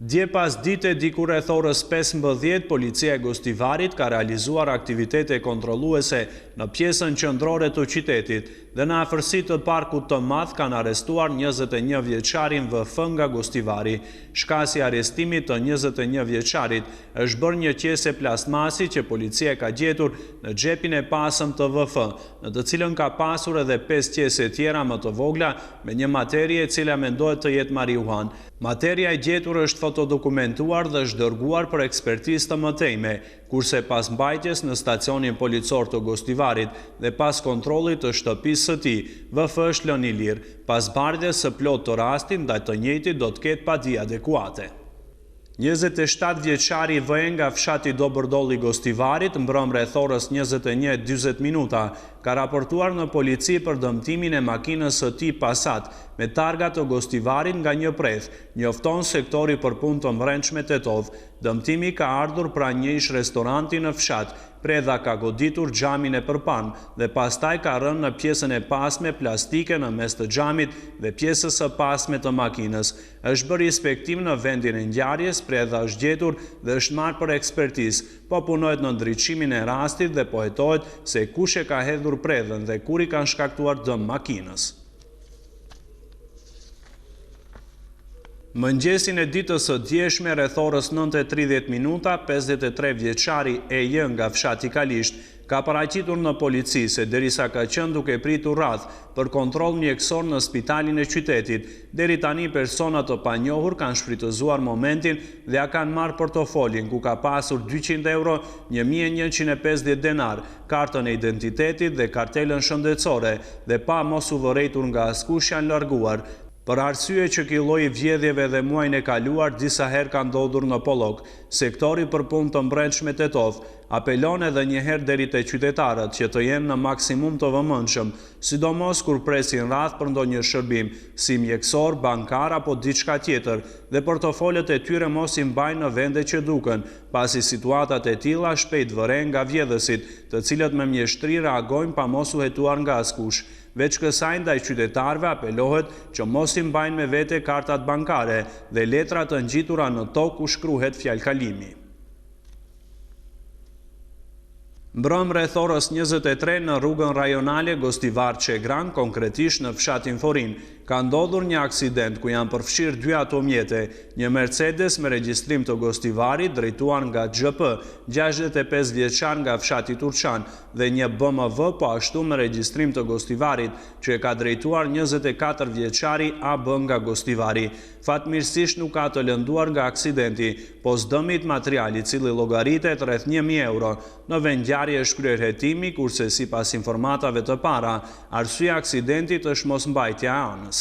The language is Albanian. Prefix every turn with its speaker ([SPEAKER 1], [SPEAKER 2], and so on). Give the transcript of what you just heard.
[SPEAKER 1] Dje pas dite diku rreth orës 15, policia e Gostivarit ka realizuar aktivitete kontrolluese në pjesën qendrore të qytetit dhe në afërsi të parkut të madh kanë arrestuar 21 vjeçarin VF nga Gostivari. Shkasi i arrestimit të 21 vjeçarit është bërë një qese plastmasi që policia ka gjetur në xhepin e pasëm të VF, në të cilën ka pasur edhe 5 qese tjera më të vogla me një materie e cila mendohet të jetë marijuan. Materia e gjetur është fotodokumentuar dhe është dërguar për ekspertizë të mëtejme, kurse pas mbajtjes në stacionin policor të Gostivarit dhe pas kontrollit të shtëpisë së tij, VF është lënë i lirë. Pas bardhjes së plotë të rastit, ndaj të njëjtit do të ketë padijë adekuate. 27 vjeçari VE nga fshati Dobërdolli i Gostivarit, mbrëm rreth orës 21:40, ka raportuar në polici për dëmtimin e makinës së tij Passat me targa të Gostivarit nga një preth, njofton sektori për punë të mbrëmshme Tetov. Dëmtimi ka ardhur pranë një ish restoranti në fshat. Predha ka goditur xhamin e përpanë dhe pastaj ka rënë në pjesën e pasme plastike në mes të xhamit dhe pjesës së pasme të makinës. Është bërë inspektim në vendin e ngjarjes, predha është gjetur dhe është marrë për ekspertizë, po punohet në ndriçimin e rastit dhe po hetohet se kush e ka hedhur predhën dhe kur i kanë shkaktuar dëm makinës. Mëngjesin e ditës së djeshme rreth orës 9:30, 53 vjeçari EJ nga fshati Kalisht ka paraqitur në polici se derisa ka qenë duke pritur radhë për kontroll mjekësor në spitalin e qytetit, deri tani persona të panjohur kanë shfrytëzuar momentin dhe ja kanë marrë portofolin ku ka pasur 200 euro, 1150 denar, kartën e identitetit dhe kartelën shëndetësore dhe pa mos u vërejtur nga askush janë larguar. Për arsye që ky lloj vjedhjeve dhe muajin e kaluar disa herë ka ndodhur në Pollok, sektori për punë të mbrëmshme Tetov apelon edhe një herë deri te qytetarët që të jenë në maksimum të vëmendshëm, sidomos kur presin radhë për ndonjë shërbim, si mjekësor, bankar apo diçka tjetër, dhe portofolët e tyre mos i mbajnë në vende që duken, pasi situatat e tilla shpejt vëren nga vjedhësit, të cilët me mjeshtri reagojnë pa mos u hetuar nga askush. Veç kësaj ndaj qytetarëve apelohet që mos i mbajnë me vete kartat bankare dhe letra të ngjitura në tokë ku shkruhet fjalkalimi. Mbrëm rreth orës 23 në rrugën rajonale Gostivar-Çegran, konkretisht në fshatin Forin, ka ndodhur një aksident ku janë përfshirë 2 automjete, një Mercedes me regjistrim të Gostivarit drejtuar nga XP, 65 vjeçar nga fshati Turçan, dhe një BMW po ashtu me regjistrim të Gostivarit, që e ka drejtuar 24 vjeçari AB nga Gostivari. Fatmirësisht nuk ka të lënduar nga aksidenti, po s'dëmit materiali, cili llogaritet rreth 1000 euro. Në vendngjarje është kryer hetimi, kurse sipas informatave të para, arsyeja e aksidentit është mosmbajtja e anës.